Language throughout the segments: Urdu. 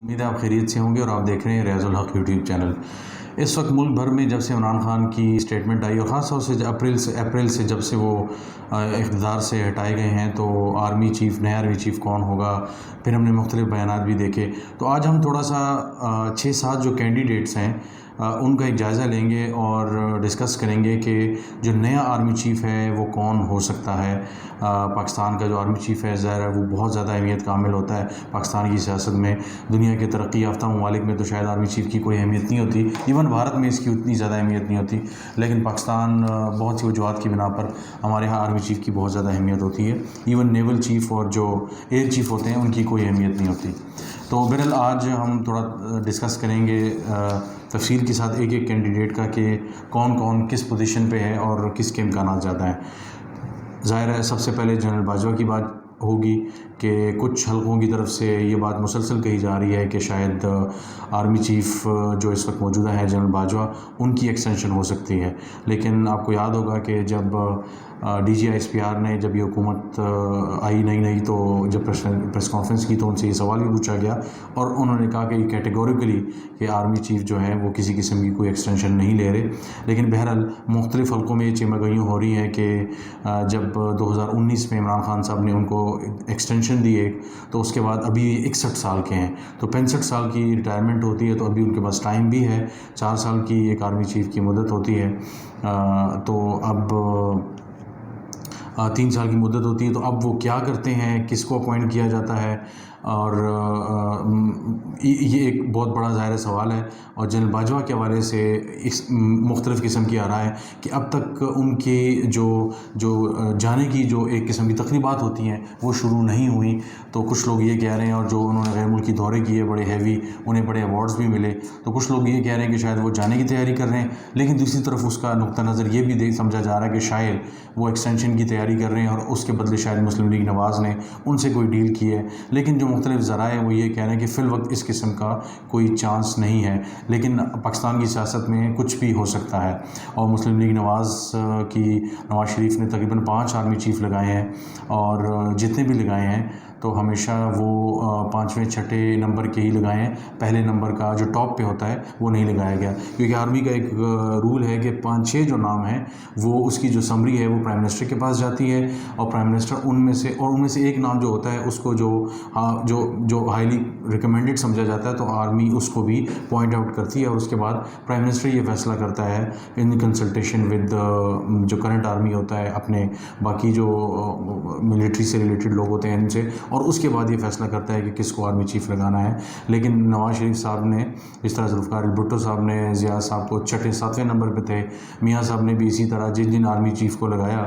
امید ہے آپ خیریت سے ہوں گے اور آپ دیکھ رہے ہیں ریاض الحق یوٹیوب چینل۔ اس وقت ملک بھر میں جب سے عمران خان کی اسٹیٹمنٹ آئی اور خاص طور سے اپریل سے جب سے وہ اقتدار سے ہٹائے گئے ہیں تو نیا آرمی چیف کون ہوگا، پھر ہم نے مختلف بیانات بھی دیکھے۔ تو آج ہم تھوڑا سا 6-7 جو کینڈیڈیٹس ہیں ان کا ایک جائزہ لیں گے اور ڈسکس کریں گے کہ جو نیا آرمی چیف ہے وہ کون ہو سکتا ہے۔ پاکستان کا جو آرمی چیف ہے ظاہر ہے وہ بہت زیادہ اہمیت کا حامل ہوتا ہے پاکستان کی سیاست میں۔ دنیا کے ترقی یافتہ ممالک میں تو شاید آرمی چیف کی کوئی اہمیت نہیں ہوتی، ایون بھارت میں اس کی اتنی زیادہ اہمیت نہیں ہوتی، لیکن پاکستان بہت سی وجوہات کی بنا پر ہمارے ہاں آرمی چیف کی بہت زیادہ اہمیت ہوتی ہے۔ ایون نیول چیف اور جو ایئر چیف ہوتے ہیں ان کی کوئی اہمیت نہیں ہوتی۔ تو بہرحال آج ہم تھوڑا ڈسکس کریں گے تفصیل کے ساتھ ایک کینڈیڈیٹ کا کہ کون کس پوزیشن پہ ہے اور کس کے امکانات زیادہ ہیں۔ ظاہر ہے سب سے پہلے جنرل باجوہ کی بات ہوگی کہ کچھ حلقوں کی طرف سے یہ بات مسلسل کہی جا رہی ہے کہ شاید آرمی چیف جو اس وقت موجودہ ہے جنرل باجوہ ان کی ایکسٹینشن ہو سکتی ہے، لیکن آپ کو یاد ہوگا کہ جب D G I S P R نے جب یہ حکومت آئی نئی تو جب پریس کانفرنس کی تو ان سے یہ سوال بھی پوچھا گیا اور انہوں نے کہا کہ یہ کیٹیگوریکلی کہ آرمی چیف جو ہے وہ کسی قسم کی کوئی ایکسٹینشن نہیں لے رہے۔ لیکن بہرحال مختلف حلقوں میں یہ چیمگوئیاں ہو رہی ہیں کہ جب 2019 میں عمران خان صاحب نے ان کو ایکسٹینشن دی ایک، تو اس کے بعد ابھی 61 سال کے ہیں، تو 65 سال کی ریٹائرمنٹ ہوتی ہے، تو ابھی ان کے پاس ٹائم بھی ہے، 4 سال کی ایک آرمی چیف کی مدت ہوتی ہے، تو اب 3 سال کی مدت ہوتی ہے۔ تو اب وہ کیا کرتے ہیں، کس کو اپوائنٹ کیا جاتا ہے، اور یہ ایک بہت بڑا ظاہر سوال ہے۔ اور جنرل باجوہ کے حوالے سے مختلف قسم کی آراء ہے کہ اب تک ان کی جو جانے کی جو ایک قسم کی تقریبات ہوتی ہیں وہ شروع نہیں ہوئی، تو کچھ لوگ یہ کہہ رہے ہیں، اور جو انہوں نے غیر ملکی دورے کیے بڑے ہیوی، انہیں بڑے ایوارڈز بھی ملے، تو کچھ لوگ یہ کہہ رہے ہیں کہ شاید وہ جانے کی تیاری کر رہے ہیں، لیکن دوسری طرف اس کا نقطہ نظر یہ بھی سمجھا جا رہا ہے کہ شاید وہ ایکسٹینشن کی تیاری کر رہے ہیں اور اس کے بدلے شاید مسلم لیگ نواز نے ان سے کوئی ڈیل کی ہے۔ لیکن جو مختلف ذرائع وہ یہ کہہ رہے ہیں کہ فی الوقت اس قسم کا کوئی چانس نہیں ہے، لیکن پاکستان کی سیاست میں کچھ بھی ہو سکتا ہے۔ اور مسلم لیگ نواز شریف نے تقریباً 5 آرمی چیف لگائے ہیں، اور جتنے بھی لگائے ہیں تو ہمیشہ وہ 5ویں 6ٹھے نمبر کے ہی لگائے ہیں، پہلے نمبر کا جو ٹاپ پہ ہوتا ہے وہ نہیں لگایا گیا، کیونکہ آرمی کا ایک رول ہے کہ 5-6 جو نام ہیں وہ اس کی جو سمری ہے وہ پرائم منسٹر کے پاس جاتی ہے، اور پرائم منسٹر ان میں سے ایک نام جو ہوتا ہے اس کو جو ہائیلی ریکمینڈڈ سمجھا جاتا ہے تو آرمی اس کو بھی پوائنٹ آؤٹ کرتی ہے، اور اس کے بعد پرائم منسٹر یہ فیصلہ کرتا ہے ان کنسلٹیشن ود جو کرنٹ آرمی ہوتا ہے، اپنے باقی جو ملٹری سے ریلیٹڈ لوگ ہوتے ہیں ان سے، اور اس کے بعد یہ فیصلہ کرتا ہے کہ کس کو آرمی چیف لگانا ہے۔ لیکن نواز شریف صاحب نے، جس طرح ذوالفقار بھٹو صاحب نے ضیاء صاحب کو 6-7ویں نمبر پہ تھے، میاں صاحب نے بھی اسی طرح جن آرمی چیف کو لگایا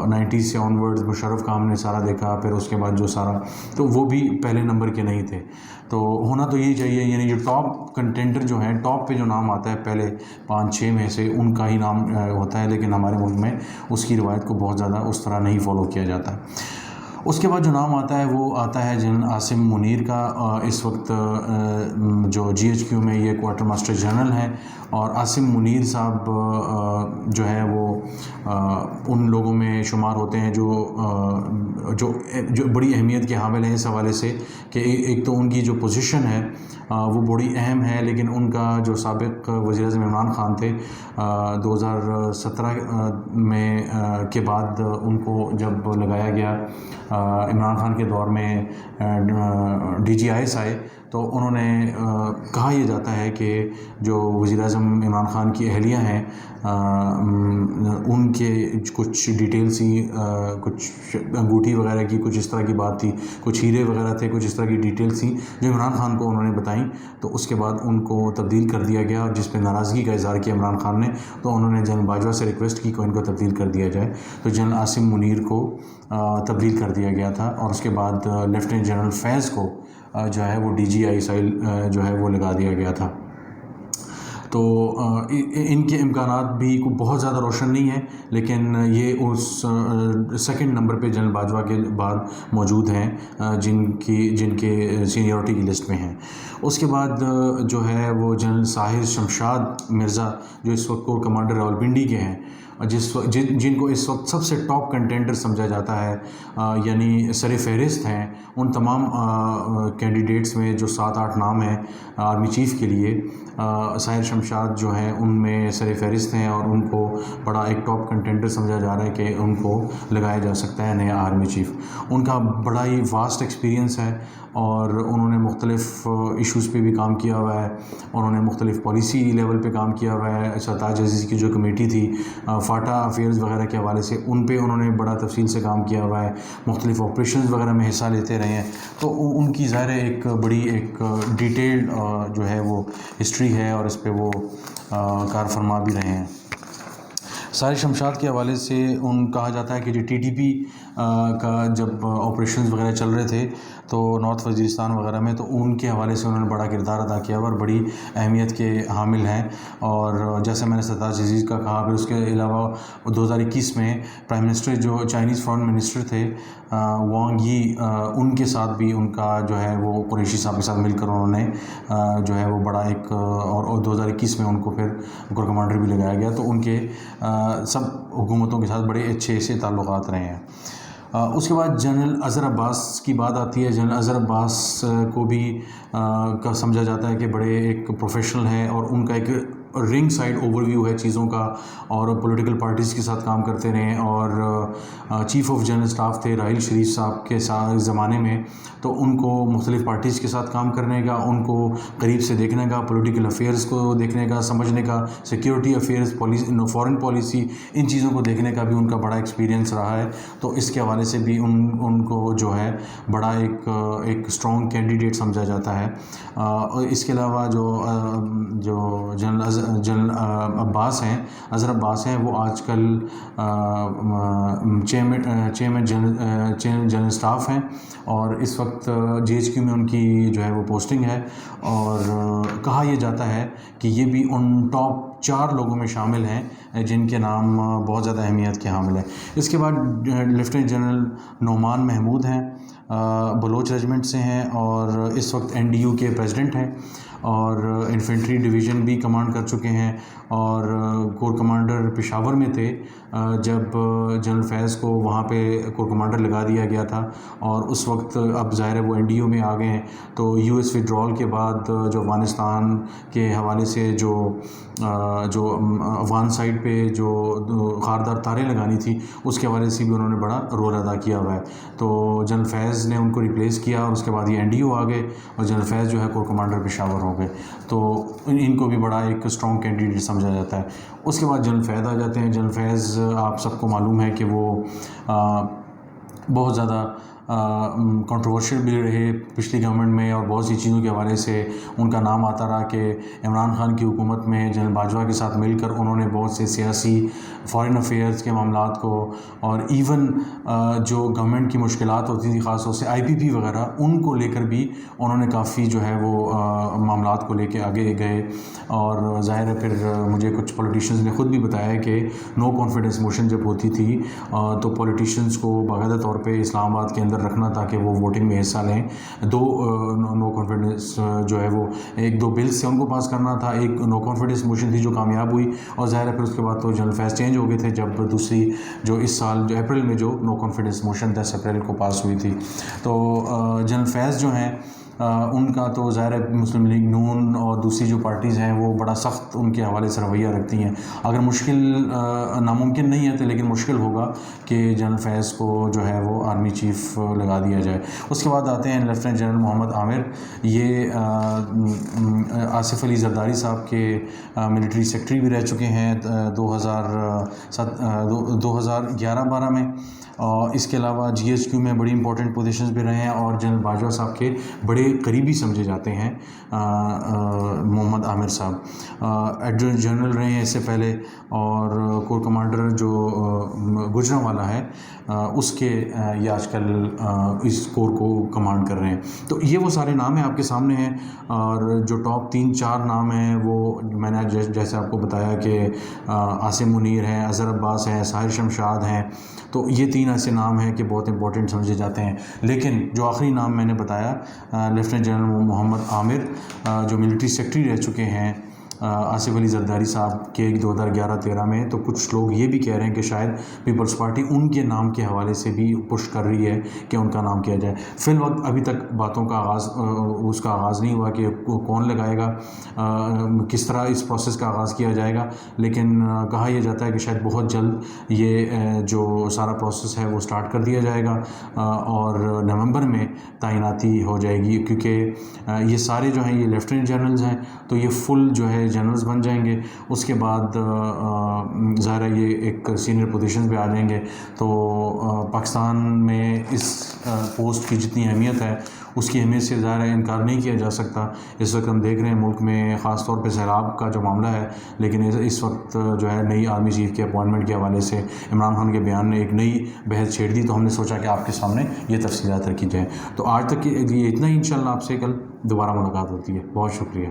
90s سے آن ورڈز، مشرف کا ہم نے سارا دیکھا، پھر اس کے بعد جو سارا، تو وہ بھی پہلے نمبر کے نہیں تھے۔ تو ہونا تو یہی چاہیے، یعنی جو ٹاپ کنٹینڈر جو ہیں، ٹاپ پہ جو نام آتا ہے پہلے 5-6 میں سے ان کا ہی نام ہوتا ہے، لیکن ہمارے ملک میں اس کی روایت کو بہت زیادہ اس طرح نہیں فالو کیا جاتا۔ اس کے بعد جو نام آتا ہے وہ آتا ہے جنرل عاصم منیر کا۔ اس وقت جو GHQ میں یہ کوارٹر ماسٹر جنرل ہیں، اور عاصم منیر صاحب جو ہے وہ ان لوگوں میں شمار ہوتے ہیں جو بڑی اہمیت کے حامل ہیں اس حوالے سے کہ ایک تو ان کی جو پوزیشن ہے وہ بڑی اہم ہے، لیکن ان کا جو سابق وزیر اعظم عمران خان تھے 2017 میں کے بعد ان کو جب لگایا گیا عمران خان کے دور میں DGIS آئے، تو انہوں نے کہا یہ جاتا ہے کہ جو وزیر اعظم عمران خان کی اہلیہ ہیں ان کے کچھ ڈیٹیلز ہی، کچھ انگوٹھی وغیرہ کی کچھ اس طرح کی بات تھی، کچھ ہیرے وغیرہ تھے، کچھ اس طرح کی ڈیٹیلز تھیں جو عمران خان کو انہوں نے بتائیں، تو اس کے بعد ان کو تبدیل کر دیا گیا، جس پہ ناراضگی کا اظہار کیا عمران خان نے، تو انہوں نے جنرل باجوہ سے ریکویسٹ کی کہ ان کو تبدیل کر دیا جائے، تو جنرل عاصم منیر کو تبدیل کر دیا گیا تھا، اور اس کے بعد لیفٹیننٹ جنرل فیض کو جو ہے وہ DGI جو ہے وہ لگا دیا گیا تھا۔ تو ان کے امکانات بھی بہت زیادہ روشن نہیں ہیں، لیکن یہ اس سیکنڈ نمبر پہ جنرل باجوہ کے بعد موجود ہیں جن کے سینیورٹی کی لسٹ میں ہیں۔ اس کے بعد جو ہے وہ جنرل ساحر شمشاد مرزا، جو اس وقت کور کمانڈر راولپنڈی کے ہیں، جن کو اس وقت سب سے ٹاپ کنٹینڈر سمجھا جاتا ہے، یعنی سر فہرست ہیں ان تمام کینڈیڈیٹس میں جو 7-8 نام ہیں آرمی چیف کے لیے۔ ساحر شمشاد جو ہیں ان میں سر فہرست ہیں، اور ان کو بڑا ایک ٹاپ کنٹینڈر سمجھا جا رہا ہے کہ ان کو لگایا جا سکتا ہے نیا آرمی چیف۔ ان کا بڑا ہی واسٹ ایکسپیرینس ہے، اور انہوں نے مختلف ایشوز پہ بھی کام کیا ہوا ہے، انہوں نے مختلف پالیسی لیول پہ کام کیا ہوا ہے۔ سرتاج عزیز کی جو کمیٹی تھی فاٹا افیئرز وغیرہ کے حوالے سے، ان پہ انہوں نے بڑا تفصیل سے کام کیا ہوا ہے، مختلف آپریشنز وغیرہ میں حصہ لیتے رہے ہیں۔ تو ان کی ظاہر ایک بڑی ایک ڈیٹیلڈ جو ہے وہ ہسٹری ہے، اور اس پہ وہ کار فرما بھی رہے ہیں۔ ساحر شمشاد کے حوالے سے کہا جاتا ہے کہ جو ٹی ٹی پی کا جب آپریشنز وغیرہ چل رہے تھے تو نارتھ وزیرستان وغیرہ میں، تو ان کے حوالے سے انہوں نے بڑا کردار ادا کیا اور بڑی اہمیت کے حامل ہیں۔ اور جیسے میں نے سرتاج عزیز کا کہا، پھر اس کے علاوہ 2021 میں پرائم منسٹر جو چائنیز فارن منسٹر تھے وانگ یی، ان کے ساتھ بھی ان کا جو ہے وہ قریشی صاحب کے ساتھ مل کر انہوں نے جو ہے وہ بڑا ایک، اور 2021 میں ان کو پھر کور کمانڈر بھی لگایا گیا۔ تو ان کے سب حکومتوں کے ساتھ بڑے اچھے سے تعلقات رہے ہیں۔ اس کے بعد جنرل اظہر عباس کی بات آتی ہے۔ جنرل اظہر عباس کو بھی کا سمجھا جاتا ہے کہ بڑے ایک پروفیشنل ہیں، اور ان کا ایک رنگ سائڈ اوور ویو ہے چیزوں کا، اور پولیٹیکل پارٹیز کے ساتھ کام کرتے رہے، اور چیف آف جنرل اسٹاف تھے راحیل شریف صاحب کے ساتھ زمانے میں۔ تو ان کو مختلف پارٹیز کے ساتھ کام کرنے کا، ان کو قریب سے دیکھنے کا، پولیٹیکل افیئرز کو دیکھنے کا، سمجھنے کا، سیکیورٹی افیئرز، فارن پالیسی، ان چیزوں کو دیکھنے کا بھی ان کا بڑا ایکسپیرینس رہا ہے۔ تو اس کے حوالے سے بھی ان کو جو ہے بڑا ایک اسٹرانگ کینڈیڈیٹ سمجھا جاتا ہے۔ اور اس کے علاوہ جو جنرل عباس ہیں، اظہر عباس ہیں، وہ آج کل چیئرمین جنرل اسٹاف ہیں، اور اس وقت جی ایچ کیو میں ان کی جو ہے وہ پوسٹنگ ہے، اور کہا یہ جاتا ہے کہ یہ بھی ان ٹاپ 4 لوگوں میں شامل ہیں جن کے نام بہت زیادہ اہمیت کے حامل ہیں۔ اس کے بعد لیفٹیننٹ جنرل نعمان محمود ہیں، بلوچ ریجمنٹ سے ہیں، اور اس وقت این ڈی یو کے پریزیڈنٹ ہیں، اور انفینٹری ڈویژن بھی کمانڈ کر چکے ہیں، اور کور کمانڈر پشاور میں تھے جب جنرل فیض کو وہاں پہ کور کمانڈر لگا دیا گیا تھا، اور اس وقت اب ظاہر ہے وہ این ڈی یو میں آ گئے ہیں۔ تو یو ایس وڈرال کے بعد جو افغانستان کے حوالے سے جو افغان سائڈ پہ جو خاردار تاریں لگانی تھی، اس کے حوالے سے بھی انہوں نے بڑا رول ادا کیا ہوا ہے۔ تو جنرل فیض نے ان کو ریپلیس کیا، اور اس کے بعد یہ این ڈی یو آ گئے، اور جنرل فیض جو ہے کور کمانڈر پشاور ہو گئے۔ تو ان کو بھی بڑا ایک اسٹرانگ کینڈیڈیٹ سمجھا جاتا ہے۔ اس کے بعد جنرل فیض آ جاتے ہیں۔ جنرل فیض آپ سب کو معلوم ہے کہ وہ بہت زیادہ کنٹروورشل بھی رہے پچھلی گورنمنٹ میں، اور بہت سی چیزوں کے حوالے سے ان کا نام آتا رہا کہ عمران خان کی حکومت میں جنرل باجوہ کے ساتھ مل کر انہوں نے بہت سے سیاسی فارن افیئرز کے معاملات کو، اور ایون جو گورنمنٹ کی مشکلات ہوتی تھی خاص طور سے آئی پی پی وغیرہ، ان کو لے کر بھی انہوں نے کافی جو ہے وہ معاملات کو لے کے آگے گئے۔ اور ظاہر ہے پھر مجھے کچھ پولیٹیشنز نے خود بھی بتایا کہ نو کانفیڈنس موشن جب ہوتی تھی تو پولیٹیشنز کو باقاعدہ طور پہ اسلام آباد کے اندر رکھنا تاکہ وہ ووٹنگ میں حصہ لیں۔ 2 نو کانفیڈنس جو ہے وہ 1-2 بلز سے ان کو پاس کرنا تھا، ایک نو کانفیڈنس موشن تھی جو کامیاب ہوئی، اور ظاہر ہے پھر اس کے بعد تو جنرل فیض چینج ہو گئے تھے جب دوسری جو اس سال جو اپریل میں جو نو کانفیڈنس موشن 10 اپریل کو پاس ہوئی تھی۔ تو جنرل فیض جو ہیں ان کا تو ظاہر ہے مسلم لیگ نون اور دوسری جو پارٹیز ہیں وہ بڑا سخت ان کے حوالے سے رویہ رکھتی ہیں۔ اگر مشکل ناممکن نہیں ہے تو لیکن مشکل ہوگا کہ جنرل فیض کو جو ہے وہ آرمی چیف لگا دیا جائے۔ اس کے بعد آتے ہیں لیفٹیننٹ جنرل محمد عامر۔ یہ آصف علی زرداری صاحب کے ملٹری سیکٹری بھی رہ چکے ہیں 2011-12 میں، اور اس کے علاوہ جی ایچ کیو میں بڑی امپورٹنٹ پوزیشنز بھی رہے ہیں، اور جنرل باجوہ صاحب کے بڑے قریبی سمجھے جاتے ہیں محمد عامر صاحب، ایڈجنٹ جنرل رہے ہیں اس سے پہلے، اور کور کمانڈر جو گوجرانوالا ہے اس کے یہ آج کل اس کور کو کمانڈ کر رہے ہیں۔ تو یہ وہ سارے نام ہیں آپ کے سامنے ہیں، اور جو ٹاپ 3-4 نام ہیں وہ میں نے جیسے آپ کو بتایا کہ عاصم منیر ہیں، اظہر عباس ہیں، ساحر شمشاد ہیں، تو یہ 3 ایسے نام ہیں کہ بہت امپورٹنٹ سمجھے جاتے ہیں۔ لیکن جو آخری نام میں نے بتایا لیفٹیننٹ جنرل محمد عامر، جو ملٹری سیکرٹری رہ چکے ہیں آصف علی زرداری صاحب کے 2011-13 میں، تو کچھ لوگ یہ بھی کہہ رہے ہیں کہ شاید پیپلز پارٹی ان کے نام کے حوالے سے بھی پش کر رہی ہے کہ ان کا نام کیا جائے۔ فی الوقت ابھی تک باتوں کا اس کا آغاز نہیں ہوا کہ کون لگائے گا، کس طرح اس پروسیس کا آغاز کیا جائے گا، لیکن کہا یہ جاتا ہے کہ شاید بہت جلد یہ جو سارا پروسیس ہے وہ سٹارٹ کر دیا جائے گا، اور نومبر میں تعیناتی ہو جائے گی، کیونکہ یہ سارے جو ہیں یہ لیفٹیننٹ جنرلز ہیں، تو یہ فل جو ہے جنرلز بن جائیں گے۔ اس کے بعد ظاہر ہے یہ ایک سینئر پوزیشن پہ آ جائیں گے، تو پاکستان میں اس پوسٹ کی جتنی اہمیت ہے اس کی اہمیت سے ظاہر ہے انکار نہیں کیا جا سکتا۔ اس وقت ہم دیکھ رہے ہیں ملک میں خاص طور پہ سیلاب کا جو معاملہ ہے، لیکن اس وقت جو ہے نئی آرمی چیف کے اپوائنٹمنٹ کے حوالے سے عمران خان کے بیان نے ایک نئی بحث چھیڑ دی، تو ہم نے سوچا کہ آپ کے سامنے یہ تفصیلات رکھی جائیں۔ تو آج تک یہ اتنا ہی، انشاءاللہ آپ سے کل دوبارہ ملاقات ہوتی ہے۔ بہت شکریہ۔